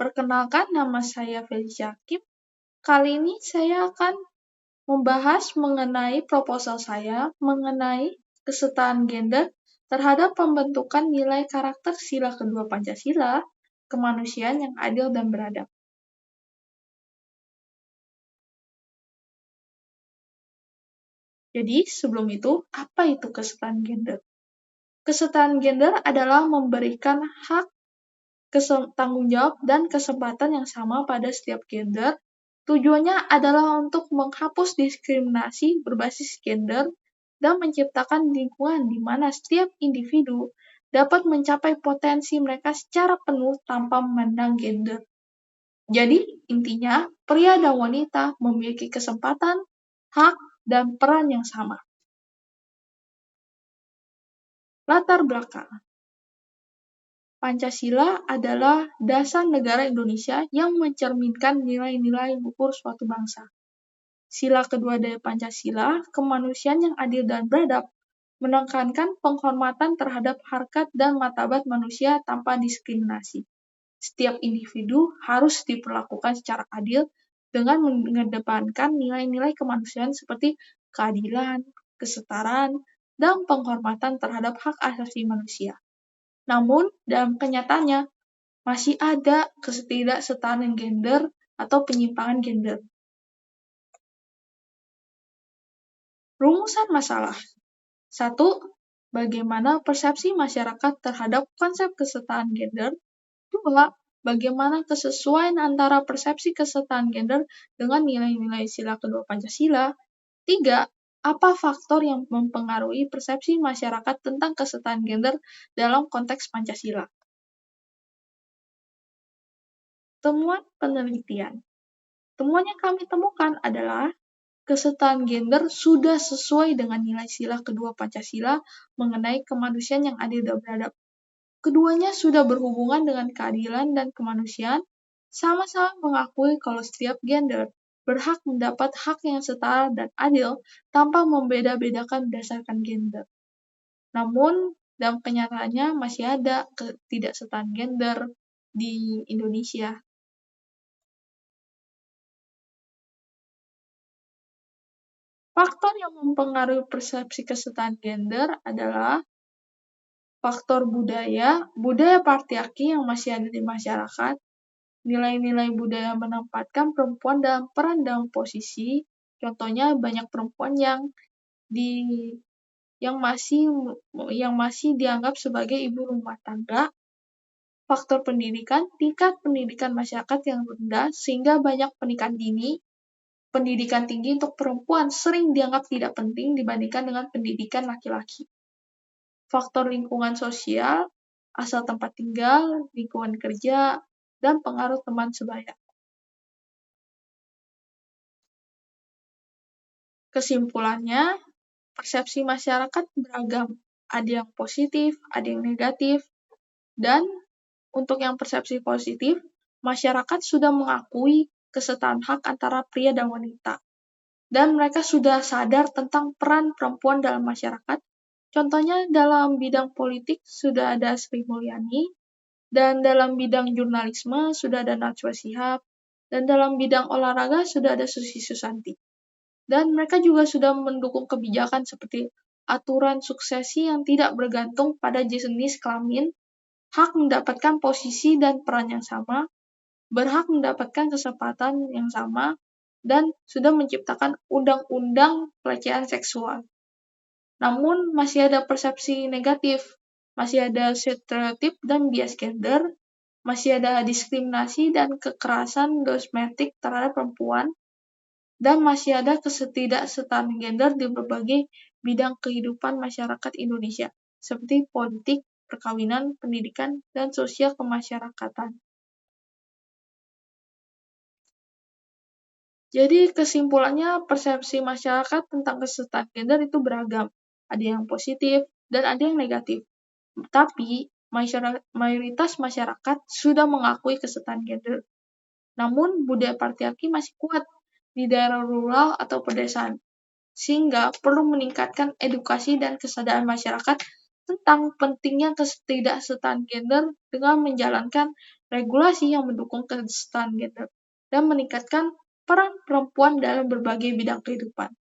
Perkenalkan, nama saya Felicia Hakim. Kali ini saya akan membahas mengenai proposal saya mengenai kesetaraan gender terhadap pembentukan nilai karakter sila kedua Pancasila, kemanusiaan yang adil dan beradab. Jadi, sebelum itu, apa itu kesetaraan gender? Kesetaraan gender adalah memberikan hak, tanggung jawab, dan kesempatan yang sama pada setiap gender. Tujuannya adalah untuk menghapus diskriminasi berbasis gender dan menciptakan lingkungan di mana setiap individu dapat mencapai potensi mereka secara penuh tanpa memandang gender. Jadi, intinya, pria dan wanita memiliki kesempatan, hak, dan peran yang sama. Latar belakang. Pancasila adalah dasar negara Indonesia yang mencerminkan nilai-nilai luhur suatu bangsa. Sila kedua dari Pancasila, kemanusiaan yang adil dan beradab, menekankan penghormatan terhadap harkat dan martabat manusia tanpa diskriminasi. Setiap individu harus diperlakukan secara adil dengan mengedepankan nilai-nilai kemanusiaan seperti keadilan, kesetaraan, dan penghormatan terhadap hak asasi manusia. Namun, dalam kenyataannya, masih ada ketidaksetaraan gender atau penyimpangan gender. Rumusan masalah. 1. Bagaimana persepsi masyarakat terhadap konsep kesetaraan gender? 2. Bagaimana kesesuaian antara persepsi kesetaraan gender dengan nilai-nilai sila kedua Pancasila? 3. Apa faktor yang mempengaruhi persepsi masyarakat tentang kesetaraan gender dalam konteks Pancasila? Temuan penelitian. Temuan yang kami temukan adalah kesetaraan gender sudah sesuai dengan nilai sila kedua Pancasila mengenai kemanusiaan yang adil dan beradab. Keduanya sudah berhubungan dengan keadilan dan kemanusiaan, sama-sama mengakui kalau setiap gender berhak mendapat hak yang setara dan adil tanpa membeda-bedakan berdasarkan gender. Namun, dalam kenyataannya masih ada ketidaksetaraan gender di Indonesia. Faktor yang mempengaruhi persepsi kesetaraan gender adalah faktor budaya patriarki yang masih ada di masyarakat. Nilai-nilai budaya menempatkan perempuan dalam peran dalam posisi, contohnya banyak perempuan yang masih dianggap sebagai ibu rumah tangga. Faktor pendidikan, tingkat pendidikan masyarakat yang rendah sehingga banyak pernikahan dini. Pendidikan tinggi untuk perempuan sering dianggap tidak penting dibandingkan dengan pendidikan laki-laki. Faktor lingkungan sosial, asal tempat tinggal, lingkungan kerja, dan pengaruh teman sebaya. Kesimpulannya, persepsi masyarakat beragam. Ada yang positif, ada yang negatif, dan untuk yang persepsi positif, masyarakat sudah mengakui kesetaraan hak antara pria dan wanita. Dan mereka sudah sadar tentang peran perempuan dalam masyarakat. Contohnya dalam bidang politik sudah ada Sri Mulyani, dan dalam bidang jurnalisme sudah ada Najwa Shihab, dan dalam bidang olahraga sudah ada Susi Susanti. Dan mereka juga sudah mendukung kebijakan seperti aturan suksesi yang tidak bergantung pada jenis kelamin, hak mendapatkan posisi dan peran yang sama, berhak mendapatkan kesempatan yang sama, dan sudah menciptakan undang-undang pelecehan seksual. Namun masih ada persepsi negatif, masih ada stereotip dan bias gender, masih ada diskriminasi dan kekerasan domestik terhadap perempuan, dan masih ada ketidaksetaraan gender di berbagai bidang kehidupan masyarakat Indonesia, seperti politik, perkawinan, pendidikan, dan sosial kemasyarakatan. Jadi kesimpulannya persepsi masyarakat tentang kesetaraan gender itu beragam. Ada yang positif dan ada yang negatif. Tapi mayoritas masyarakat sudah mengakui kesetaraan gender. Namun budaya patriarki masih kuat di daerah rural atau pedesaan. Sehingga perlu meningkatkan edukasi dan kesadaran masyarakat tentang pentingnya ketidaksetaraan gender dengan menjalankan regulasi yang mendukung kesetaraan gender, dan meningkatkan peran perempuan dalam berbagai bidang kehidupan.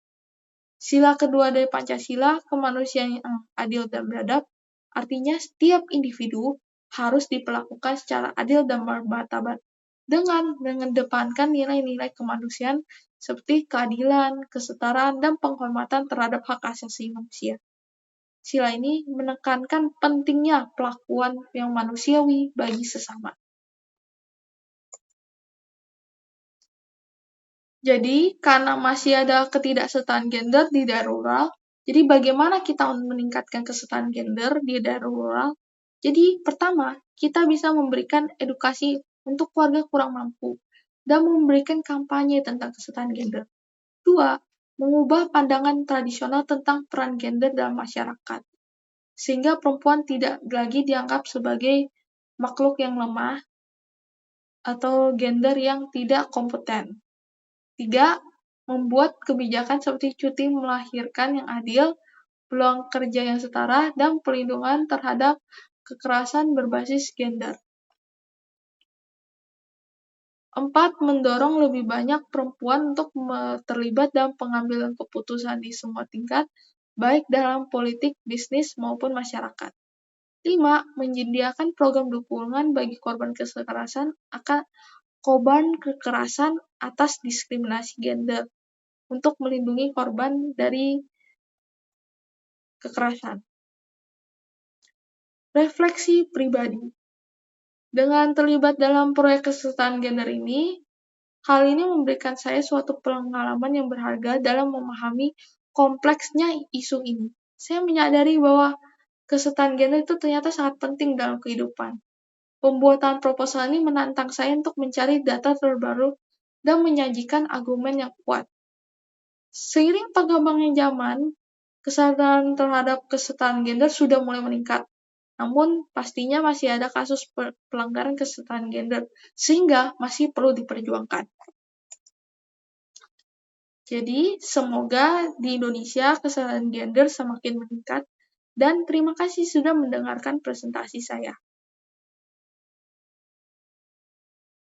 Sila kedua dari Pancasila, kemanusiaan yang adil dan beradab, artinya setiap individu harus diperlakukan secara adil dan bermartabat dengan mengedepankan nilai-nilai kemanusiaan seperti keadilan, kesetaraan, dan penghormatan terhadap hak asasi manusia. Sila ini menekankan pentingnya perlakuan yang manusiawi bagi sesama. Jadi, karena masih ada ketidaksetaraan gender di daerah rural, jadi bagaimana kita meningkatkan kesetaraan gender di daerah rural? Jadi, pertama, kita bisa memberikan edukasi untuk keluarga kurang mampu dan memberikan kampanye tentang kesetaraan gender. 2. Mengubah pandangan tradisional tentang peran gender dalam masyarakat, sehingga perempuan tidak lagi dianggap sebagai makhluk yang lemah atau gender yang tidak kompeten. 3. Membuat kebijakan seperti cuti melahirkan yang adil, peluang kerja yang setara, dan perlindungan terhadap kekerasan berbasis gender. 4. Mendorong lebih banyak perempuan untuk terlibat dalam pengambilan keputusan di semua tingkat, baik dalam politik, bisnis, maupun masyarakat. 5. Menyediakan program dukungan bagi korban kekerasan atas diskriminasi gender untuk melindungi korban dari kekerasan. Refleksi pribadi. Dengan terlibat dalam proyek kesetaraan gender ini, hal ini memberikan saya suatu pengalaman yang berharga dalam memahami kompleksnya isu ini. Saya menyadari bahwa kesetaraan gender itu ternyata sangat penting dalam kehidupan. Pembuatan proposal ini menantang saya untuk mencari data terbaru dan menyajikan argumen yang kuat. Seiring perkembangan zaman, kesadaran terhadap kesetaraan gender sudah mulai meningkat. Namun, pastinya masih ada kasus pelanggaran kesetaraan gender, sehingga masih perlu diperjuangkan. Jadi, semoga di Indonesia kesetaraan gender semakin meningkat, dan terima kasih sudah mendengarkan presentasi saya.